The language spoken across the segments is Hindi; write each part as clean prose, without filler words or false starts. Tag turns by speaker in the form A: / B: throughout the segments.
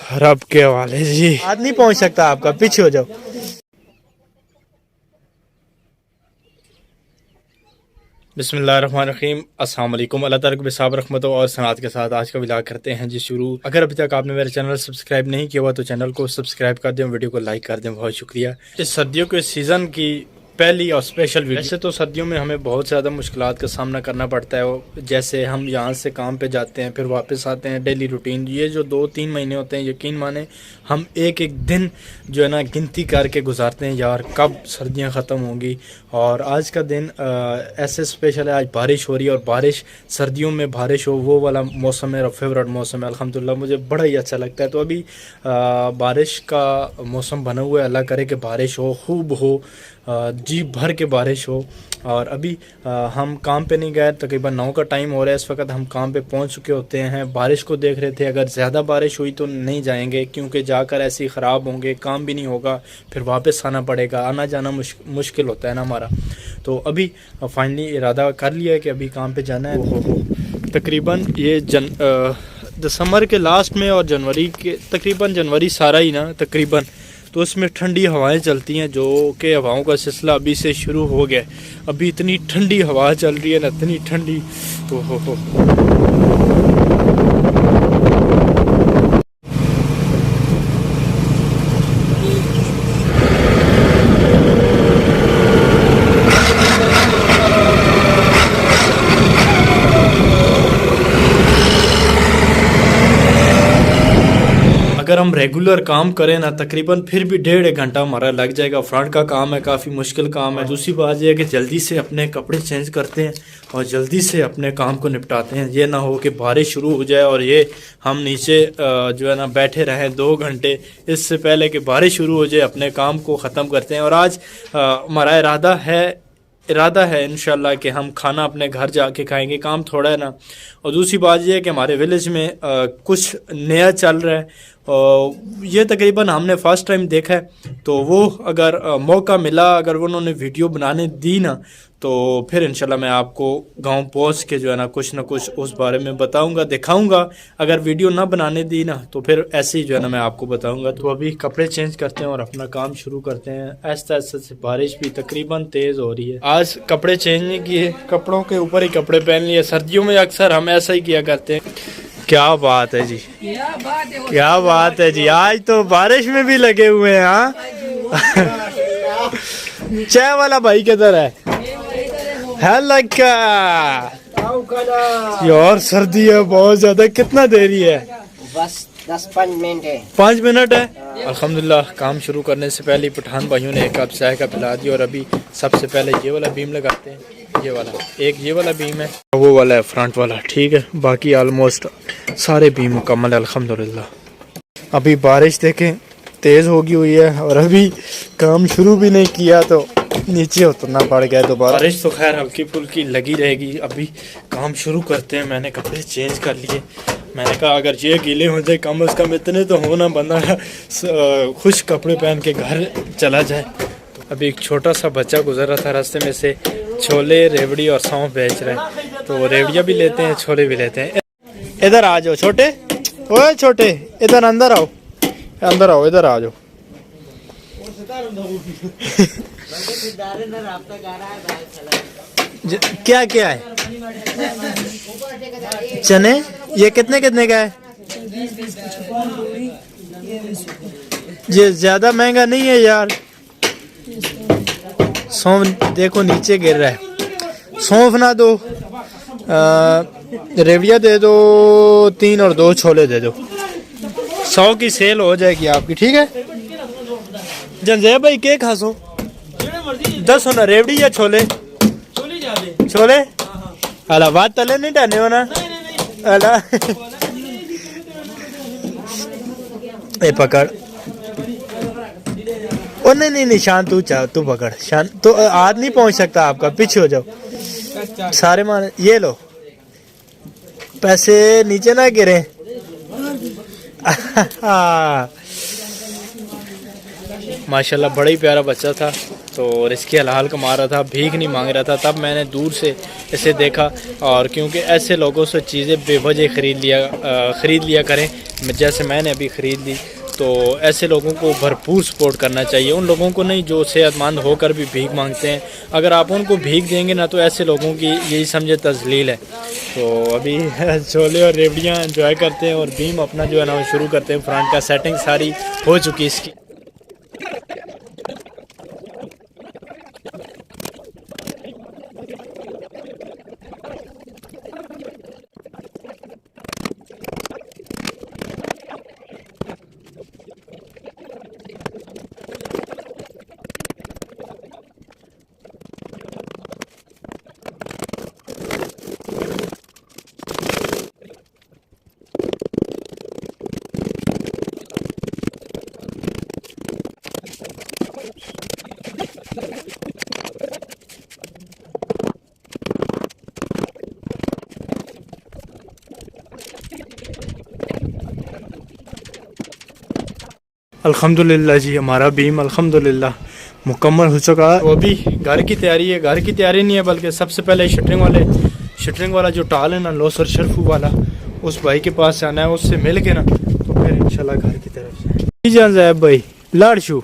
A: रब के हवाले जी। आज नहीं पहुंच सकता आपका, पीछे हो जाओ। बिस्मिल्लाहिर्रहमानिर्रहीम, अस्सलाम वालेकुम। अल्लाह ताला की बेसाब रहमतों और सनात के साथ आज का व्लॉग करते हैं जी शुरू। अगर अभी तक आपने मेरा चैनल सब्सक्राइब नहीं किया हुआ तो चैनल को सब्सक्राइब कर दें, वीडियो को लाइक कर दें, बहुत शुक्रिया। इस सर्दियों के सीज़न की पहली और स्पेशल वीडियो। वैसे तो सर्दियों में हमें बहुत ज़्यादा मुश्किलात का सामना करना पड़ता है, जैसे हम यहाँ से काम पे जाते हैं फिर वापस आते हैं, डेली रूटीन। ये जो 2-3 महीने होते हैं, यकीन माने हम एक एक दिन जो है ना गिनती करके गुजारते हैं यार कब सर्दियाँ ख़त्म होंगी। और आज का दिन ऐसे स्पेशल है, आज बारिश हो रही है और बारिश सर्दियों में बारिश हो वो वाला मौसम मेरा फेवरेट मौसम है। अल्हम्दुलिल्लाह मुझे बड़ा ही अच्छा लगता है। तो अभी बारिश का मौसम बना हुआ है, अल्लाह करे कि बारिश हो, खूब हो, जी भर के बारिश हो। और अभी हम काम पे नहीं गए, तकरीबन 9 का टाइम हो रहा है, इस वक्त हम काम पे पहुंच चुके होते हैं। बारिश को देख रहे थे, अगर ज़्यादा बारिश हुई तो नहीं जाएंगे क्योंकि जाकर ऐसे ही ख़राब होंगे, काम भी नहीं होगा, फिर वापस आना पड़ेगा, आना जाना मुश्किल होता है ना हमारा। तो अभी फाइनली इरादा कर लिया है कि अभी काम पे जाना है। तकरीबन ये दिसंबर के लास्ट में और जनवरी के तकरीबन जनवरी सारा ही ना तकरीबन, तो उसमें ठंडी हवाएं चलती हैं, जो कि हवाओं का सिलसिला अभी से शुरू हो गया। अभी इतनी ठंडी हवा चल रही है ना, इतनी ठंडी, तो हो। अगर हम रेगुलर काम करें ना तकरीबन फिर भी 1.5 घंटा हमारा लग जाएगा। फ्रंट का काम है, काफ़ी मुश्किल काम है। दूसरी बात यह है कि जल्दी से अपने कपड़े चेंज करते हैं और जल्दी से अपने काम को निपटाते हैं। ये ना हो कि बारिश शुरू हो जाए और ये हम नीचे जो है ना बैठे रहें 2 घंटे, इससे पहले कि बारिश शुरू हो जाए अपने काम को ख़त्म करते हैं। और आज हमारा इरादा है इंशाल्लाह कि हम खाना अपने घर जाके खाएंगे, काम थोड़ा है ना। और दूसरी बात यह है कि हमारे विलेज में कुछ नया चल रहा है, ये तकरीबन हमने फ़र्स्ट टाइम देखा है। तो वो अगर मौका मिला, अगर उन्होंने वीडियो बनाने दी ना, तो फिर इंशाल्लाह मैं आपको गांव पहुंच के जो है ना कुछ उस बारे में बताऊंगा, दिखाऊंगा। अगर वीडियो ना बनाने दी ना तो फिर ऐसे ही जो है ना मैं आपको बताऊंगा। तो अभी कपड़े चेंज करते हैं और अपना काम शुरू करते हैं। ऐसा ऐसा से बारिश भी तकरीबन तेज़ हो रही है। आज कपड़े चेंज नहीं किए, कपड़ों के ऊपर ही कपड़े पहन लिए। सर्दियों में अक्सर हम ऐसा ही किया करते हैं। क्या बात है जी, क्या बात है जी, आज तो बारिश में भी लगे हुए हैं। हाँ चाय वाला भाई किधर है लगा यार, सर्दी है बहुत ज्यादा। कितना देरी है?
B: बस 10-5 मिनट है।
A: 5 मिनट है। अल्हम्दुलिल्लाह काम शुरू करने से पहले पठान भाइयों ने 1 कप चाय का पिला दिया। और अभी सबसे पहले ये वाला बीम लगाते हैं, ये वाला, एक ये वाला बीम है, वो वाला है फ्रंट वाला, ठीक है। बाकी ऑलमोस्ट सारे बीम मुकम्मल है अल्हम्दुलिल्लाह। अभी बारिश देखें तेज़ होगी हुई है और अभी काम शुरू भी नहीं किया तो नीचे उतरना पड़ गया दोबारा। बारिश तो खैर हल्की फुल्की लगी रहेगी। अभी काम शुरू करते हैं। मैंने कपड़े चेंज कर लिए। मैंने कहा अगर ये गीले हो जाए कम अज़ कम इतने तो होना, बंदा खुश कपड़े पहन के घर चला जाए। अभी एक छोटा सा बच्चा गुजर रहा था रास्ते में से, छोले रेवड़ी और सौंफ बेच रहे हैं, तो रेवड़ियाँ भी लेते हैं, छोले भी लेते हैं। इधर आ जाओ छोटे, ओए छोटे, इधर अंदर आओ, अंदर आओ, इधर आ जाओ। क्या क्या है? चने ये कितने कितने का है? ये ज्यादा महंगा नहीं है यार। सौंफ देखो नीचे गिर रहा है। सौंफ ना दो, रेवड़िया दे दो 3 और 2 छोले दे दो। 100 की सेल हो जाएगी आपकी, ठीक है। जंजय भाई के खासो 10 होना रेवड़ी या छोले? छोले अला बात तले नहीं डाने हो ना अला। ए पकड़, ओ नहीं शान तू चाह, तू पकड़ शान, तो आज नहीं पहुंच सकता आपका, पीछे हो जाओ। सारे मान ये लो, पैसे नीचे ना गिरे। माशाल्लाह बड़ा ही प्यारा बच्चा था। तो रिस्की हलाल कमा रहा था, भीख नहीं मांग रहा था। तब मैंने दूर से इसे देखा, और क्योंकि ऐसे लोगों से चीज़ें बेवजह ख़रीद लिया करें, जैसे मैंने अभी ख़रीद ली। तो ऐसे लोगों को भरपूर सपोर्ट करना चाहिए, उन लोगों को नहीं जो सेहतमंद होकर भी भीख मांगते हैं। अगर आप उनको भीख देंगे ना तो ऐसे लोगों की यही समझे तजलील है। तो अभी छोले और रेवड़ियाँ एंजॉय करते हैं और भीम अपना जो है ना शुरू करते हैं। फ्रंट का सेटिंग सारी हो चुकी इसकी। अल्हम्दुलिल्लाह जी, हमारा भीम अल्हम्दुलिल्लाह मुकम्मल हो चुका है। वो भी घर की तैयारी है, घर की तैयारी नहीं है बल्कि सबसे पहले शटरिंग वाला जो टाल है ना, लोसर शरफू वाला, उस भाई के पास आना है, उससे मिल के ना तो फिर इंशाल्लाह घर की तरफ से जान जाए भाई। लाड़शू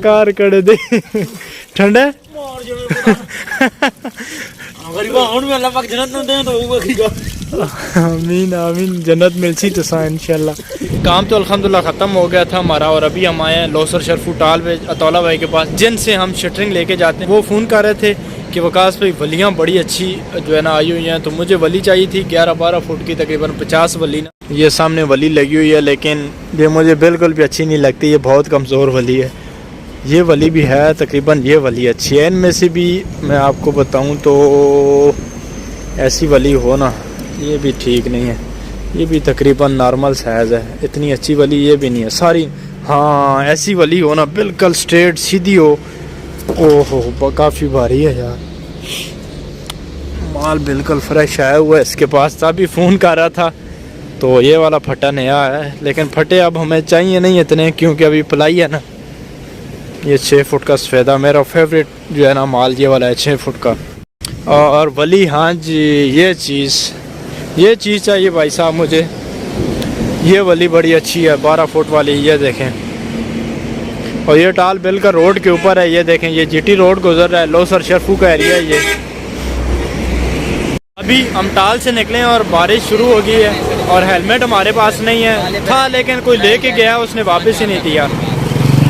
A: कार करे दे ठंडा आमीन आमीन, जन्नत मिलसी तो सा इंशाल्लाह। काम तो अल्हम्दुलिल्लाह ख़त्म हो गया था हमारा, और अभी हम आए हैं लोसर शरफू टाल पे अतौला भाई के पास, जिनसे हम शटरिंग लेके जाते हैं। वो फ़ोन कर रहे थे कि वकास भाई वलियाँ बड़ी अच्छी जो है ना आई हुई हैं, तो मुझे वली चाहिए थी 11-12 फुट की, तकरीबन 50 वली ना। ये सामने वली लगी हुई है, लेकिन ये मुझे बिल्कुल भी अच्छी नहीं लगती, ये बहुत कमज़ोर वली है। ये वली भी है, तकरीबन ये वली अच्छी है। इनमें से भी मैं आपको बताऊं तो ऐसी वली हो ना, ये भी ठीक नहीं है, ये भी तकरीबन नॉर्मल साइज़ है। इतनी अच्छी वली ये भी नहीं है सारी। हाँ, ऐसी वली हो ना बिल्कुल स्ट्रेट सीधी हो, ओहो काफ़ी भारी है यार। माल बिल्कुल फ्रेश आया हुआ है इसके पास। तभी फ़ोन कर रहा था तो ये वाला फटा नया है, लेकिन फटे अब हमें चाहिए नहीं इतने, क्योंकि अभी पलाई है ना। ये 6 फुट का सफ़ेदा मेरा फेवरेट जो है ना माल ये वाला है, 6 फुट का। और वली, हाँ जी, ये चीज़ चाहिए भाई साहब मुझे। ये वली बड़ी अच्छी है, 12 फुट वाली, ये देखें। और ये टाल बिल्कुल रोड के ऊपर है, ये देखें, ये जीटी रोड गुजर रहा है, लोसर शरफू का एरिया है ये। अभी हम टाल से निकले और बारिश शुरू हो गई है, और हेलमेट हमारे पास नहीं है, था लेकिन कोई लेके गया, उसने वापस ही नहीं दिया।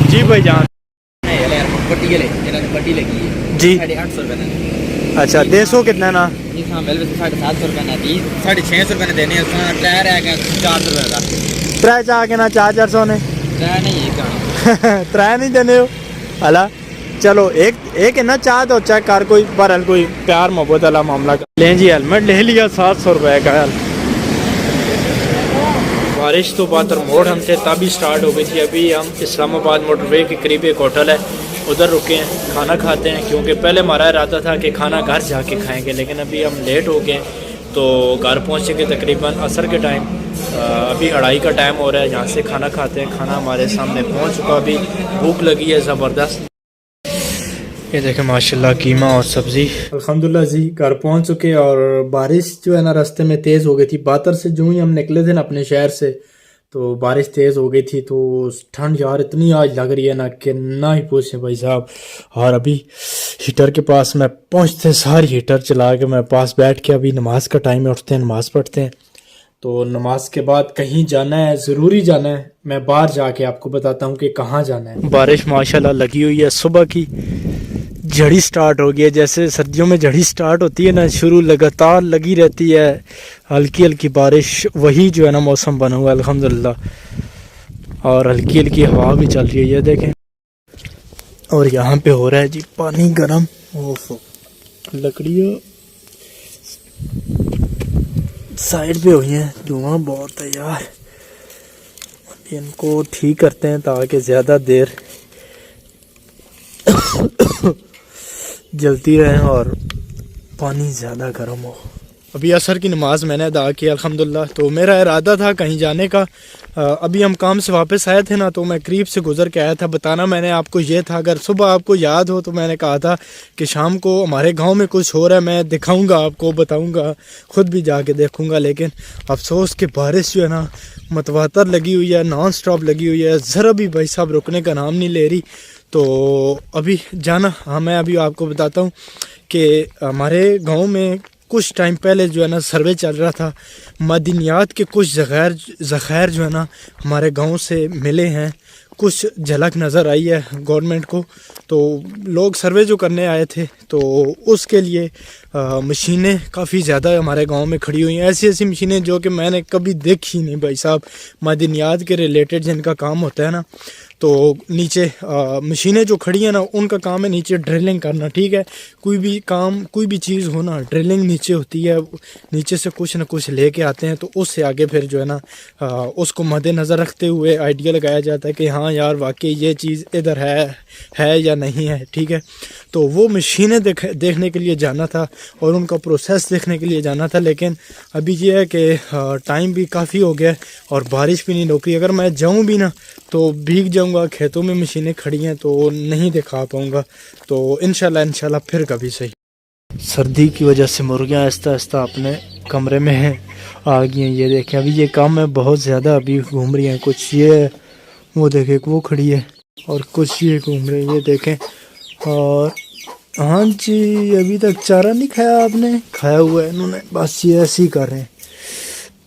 A: जी भाई जान जी,
B: 850 रुपये।
A: अच्छा 150 कितना ना?
B: 750 रुपये, 650 रुपये देने हैं। टायर है 400 रुपये का,
A: त्रै चाह के ना 400 ने त्रै नहीं देने हो अला। चलो एक है ना, चाह तो चेक कर, कोई पर कोई प्यार मोहब्बत वाला मामला लें जी। हेलमेट ले लिया 700 रुपये का यार। बारिश तो बातर मोड़ हमसे तभी स्टार्ट हो गई थी। अभी हम इस्लामाबाद मोटरवे के करीब एक होटल है, उधर रुके हैं, खाना खाते हैं, क्योंकि पहले हमारा इरादा था कि खाना घर जाके खाएंगे, लेकिन अभी हम लेट हो गए तो घर पहुंचेंगे तकरीबन असर के टाइम। अभी 2:30 का टाइम हो रहा है, यहाँ से खाना खाते हैं। खाना हमारे सामने पहुंच चुका, अभी भूख लगी है ज़बरदस्त। ये देखें माशाल्लाह कीमा और सब्ज़ी। अल्हम्दुलिल्लाह जी घर पहुंच चुके, और बारिश जो है ना रास्ते में तेज़ हो गई थी। बातर से जो ही हम निकले थे ना अपने शहर से, तो बारिश तेज़ हो गई थी, तो ठंड यार इतनी आज लग रही है ना कि ना ही पूछे भाई साहब। और अभी हीटर के पास मैं पहुंचते सारी हीटर चला के मैं पास बैठ के, अभी नमाज का टाइम है, उठते हैं नमाज पढ़ते हैं। तो नमाज के बाद कहीं जाना है, ज़रूरी जाना है। मैं बाहर जाके आपको बताता हूँ कि कहाँ जाना है। बारिश माशाल्लाह लगी हुई है, सुबह की झड़ी स्टार्ट हो गई है, जैसे सर्दियों में झड़ी स्टार्ट होती है ना, शुरू लगातार लगी रहती है, हल्की हल्की बारिश, वही जो है ना मौसम बना हुआ है अल्हम्दुलिल्लाह। और हल्की हल्की हवा भी चल रही है, ये देखें। और यहाँ पे हो रहा है जी पानी गर्म। ओहो, लकड़ियाँ साइड पे हुई हैं, धुआं बहुत है यार। इनको ठीक करते हैं ताकि ज़्यादा देर जलती रहे और पानी ज़्यादा गर्म हो। अभी असर की नमाज़ मैंने अदा की अल्हम्दुलिल्लाह। तो मेरा इरादा था कहीं जाने का। अभी हम काम से वापस आए थे ना, तो मैं करीब से गुज़र के आया था। बताना मैंने आपको ये था, अगर सुबह आपको याद हो तो मैंने कहा था कि शाम को हमारे गांव में कुछ हो रहा है, मैं दिखाऊंगा आपको, बताऊंगा, ख़ुद भी जाके देखूंगा। लेकिन अफसोस कि बारिश जो है ना मतवातर लगी हुई है, नॉन स्टॉप लगी हुई है, ज़रा भी भाई साहब रुकने का नाम नहीं ले रही। तो अभी जाना, हाँ मैं अभी आपको बताता हूँ कि हमारे गांव में कुछ टाइम पहले जो है ना सर्वे चल रहा था, मदनियात के कुछ ज़ख़ायर जो है ना हमारे गांव से मिले हैं, कुछ झलक नज़र आई है गवर्नमेंट को। तो लोग सर्वे जो करने आए थे, तो उसके लिए मशीनें काफ़ी ज़्यादा हमारे गांव में खड़ी हुई हैं। ऐसी ऐसी मशीनें जो कि मैंने कभी देखी नहीं भाई साहब। मदनियात के रिलेटेड जिनका काम होता है ना, तो नीचे मशीनें जो खड़ी हैं ना, उनका काम है नीचे ड्रिलिंग करना। ठीक है, कोई भी काम, कोई भी चीज़ हो ना, ड्रिलिंग नीचे होती है, नीचे से कुछ ना कुछ लेके आते हैं। तो उससे आगे फिर जो है ना उसको मद्देनज़र रखते हुए आइडिया लगाया जाता है कि हाँ यार वाकई ये चीज़ इधर है या नहीं है। ठीक है, तो वो मशीनें देखने के लिए जाना था और उनका प्रोसेस देखने के लिए जाना था। लेकिन अभी ये है कि टाइम भी काफ़ी हो गया और बारिश भी नहीं रुक रही। अगर मैं जाऊँ भी ना तो भीग जाऊँगा, खेतों में मशीनें खड़ी हैं तो नहीं दिखा पाऊँगा। तो इंशाल्लाह फिर कभी सही। सर्दी की वजह से मुर्गियाँ आहिस्ता आहिस्ता अपने कमरे में हैं, आ गई हैं। ये देखें, अभी ये काम है बहुत ज़्यादा, अभी घूम रही हैं। कुछ ये वो देखें, वो खड़ी है और कुछ ये घूम रही है, ये देखें। और हाँ जी, अभी तक चारा नहीं खाया आपने? खाया हुआ है इन्होंने, बस ये ऐसे ही कर रहे हैं,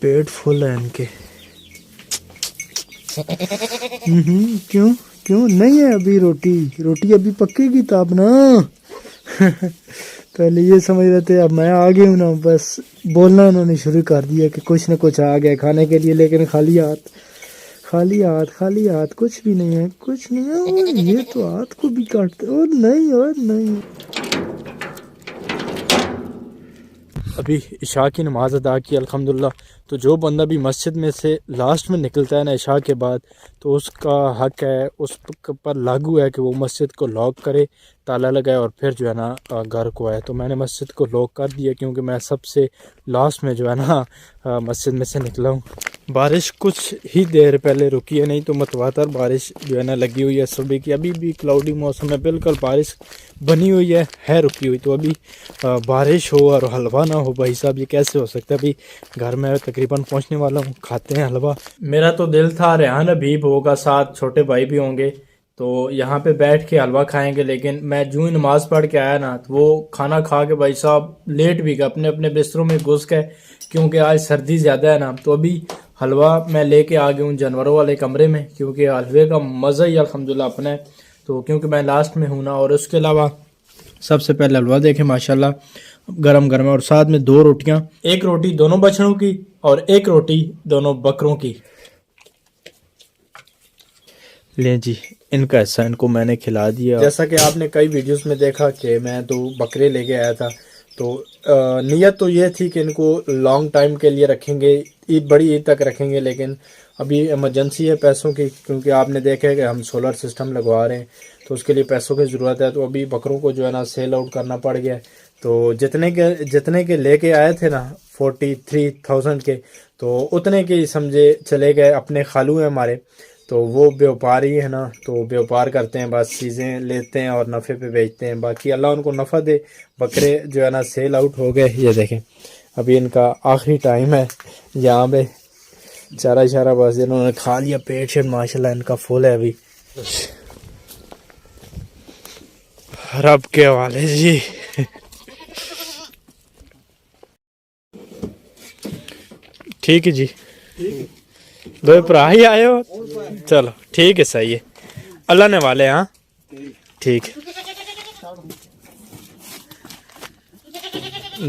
A: पेट फुल है इनके। क्यों क्यों नहीं है अभी रोटी अभी पकेगी तब ना। पहले ये समझ रहे थे, अब मैं आ गया हूँ ना, बस बोलना उन्होंने शुरू कर दिया कि कुछ ना कुछ आ गया खाने के लिए। लेकिन खाली हाथ कुछ भी नहीं है, कुछ नहीं है। और ये तो हाथ को भी काटते, और नहीं। अभी इशा की नमाज़ अदा की अल्हम्दुलिल्लाह। तो जो बंदा भी मस्जिद में से लास्ट में निकलता है ना इशा के बाद, तो उसका हक है, उस पर लागू है कि वो मस्जिद को लॉक करे, ताला लगाए और फिर जो है ना घर को आए। तो मैंने मस्जिद को लॉक कर दिया क्योंकि मैं सबसे लास्ट में जो है ना मस्जिद में से निकला हूँ। बारिश कुछ ही देर पहले रुकी है, नहीं तो मतवातर बारिश जो है ना लगी हुई है सुबह की। अभी भी क्लाउडी मौसम है, बिल्कुल बारिश बनी हुई है रुकी हुई। तो अभी बारिश हो और हलवा ना हो भाई साहब, ये कैसे हो सकता है। अभी घर में तकरीबन पहुंचने वाला हूँ, खाते हैं हलवा। मेरा तो दिल था रेहान हबीब होगा, साथ छोटे भाई भी होंगे, तो यहाँ पे बैठ के हलवा खाएंगे। लेकिन मैं जो ही नमाज पढ़ के आया ना, तो वो खाना खा के भाई साहब लेट भी गए, अपने अपने बिस्तरों में घुस गए, क्योंकि आज सर्दी ज़्यादा है ना। तो अभी हलवा मैं लेके आ गया हूँ जानवरों वाले कमरे में, क्योंकि हलवे का मज़ा ही अल्हम्दुलिल्लाह अपना है। तो क्योंकि मैं लास्ट में हूँ ना, और उसके अलावा सबसे पहले हलवा देखें माशाल्लाह गरम गरम है, और साथ में 2 रोटियां, एक रोटी दोनों बछड़ों की और एक रोटी दोनों बकरों की। ले जी, इनका हिस्सा इनको मैंने खिला दिया। जैसा कि आपने कई वीडियोस में देखा कि मैं 2 बकरे लेके आया था। तो नीयत तो ये थी कि इनको लॉन्ग टाइम के लिए रखेंगे, बड़ी ईद तक रखेंगे। लेकिन अभी इमरजेंसी है पैसों की, क्योंकि आपने देखा है कि हम सोलर सिस्टम लगवा रहे हैं, तो उसके लिए पैसों की ज़रूरत है। तो अभी बकरों को जो है ना सेल आउट करना पड़ गया। तो जितने के लेके आए थे ना 43,000 के, तो उतने के ही समझे चले गए। अपने खालू हैं हमारे, तो वो व्यापारी है ना, तो व्यापार करते हैं, बस चीज़ें लेते हैं और नफ़े पे बेचते हैं। बाकी अल्लाह उनको नफ़ा दे। बकरे जो है ना सेल आउट हो गए। ये देखें, अभी इनका आखिरी टाइम है यहाँ पे, चारा चारा बस इन्होंने खा लिया, पेट शेट माशाल्लाह इनका फुल है अभी। रब के हवाले जी। ठीक है जी, 2 भरा ही आए हो, चलो ठीक है, सही है, अल्लाह ने वाले। हाँ ठीक है,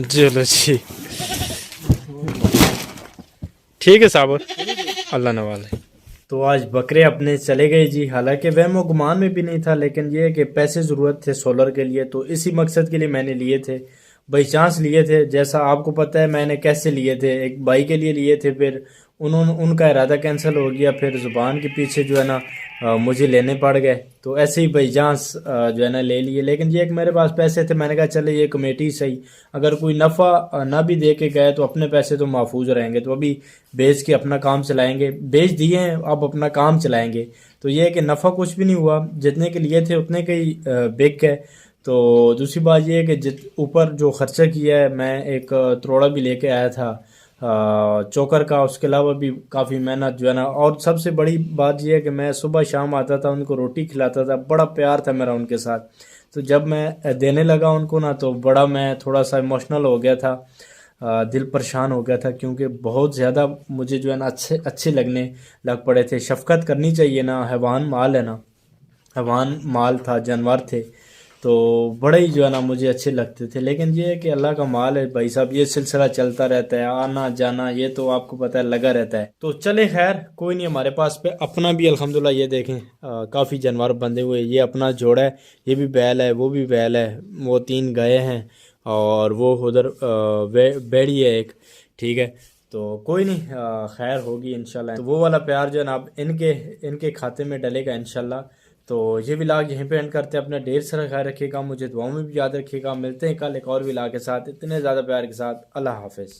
A: चलो जी ठीक है साहब, अल्लाह ने वाले। तो आज बकरे अपने चले गए जी, हालांकि वहमो गुमान में भी नहीं था, लेकिन ये है कि पैसे ज़रूरत थे सोलर के लिए, तो इसी मकसद के लिए मैंने लिए थे। बाई चांस लिए थे। जैसा आपको पता है मैंने कैसे लिए थे, एक भाई के लिए लिए थे, फिर उन्होंने उनका इरादा कैंसिल हो गया, फिर ज़ुबान के पीछे जो है ना मुझे लेने पड़ गए। तो ऐसे ही बाई चांस जो है ना ले लिए। लेकिन ये एक मेरे पास पैसे थे, मैंने कहा चले ये कमेटी सही, अगर कोई नफ़ा ना भी दे के गए तो अपने पैसे तो महफूज रहेंगे। तो अभी बेच के अपना काम चलाएंगे, बेच दिए हैं अब अपना काम चलाएंगे। तो ये है कि नफ़ा कुछ भी नहीं हुआ, जितने के लिए थे उतने के ही बिक गए। तो दूसरी बात ये है कि जित ऊपर जो खर्चा किया है, मैं एक त्रोड़ा भी लेके आया था चोकर का, उसके अलावा भी काफ़ी मेहनत जो है ना। और सबसे बड़ी बात यह है कि मैं सुबह शाम आता था, उनको रोटी खिलाता था, बड़ा प्यार था मेरा उनके साथ। तो जब मैं देने लगा उनको ना, तो बड़ा मैं थोड़ा सा इमोशनल हो गया था, दिल परेशान हो गया था, क्योंकि बहुत ज़्यादा मुझे जो है ना अच्छे अच्छे लगने लग पड़े थे। शफकत करनी चाहिए ना, हैवान माल है ना, हैवान माल था, जानवर थे, तो बड़े ही जो है ना मुझे अच्छे लगते थे। लेकिन ये है कि अल्लाह का माल है भाई साहब, ये सिलसिला चलता रहता है, आना जाना ये तो आपको पता है लगा रहता है। तो चले खैर कोई नहीं, हमारे पास पे अपना भी अल्हम्दुलिल्लाह ये देखें काफ़ी जानवर बंधे हुए। ये अपना जोड़ा है, ये भी बैल है, वो भी बैल है, वो 3 गायें हैं, और वो उधर बैड़ी है एक, ठीक है। तो कोई नहीं, खैर होगी इंशाल्लाह। तो वो वाला प्यार जो है ना अब इनके इनके खाते में डलेगा इंशाल्लाह। तो ये व्लॉग यहीं पे एंड करते हैं। अपना ढेर सारा ख्याल रखिएगा, मुझे दुआओं में भी याद रखिएगा। मिलते हैं कल एक और व्लॉग के साथ, इतने ज़्यादा प्यार के साथ। अल्लाह हाफिज़।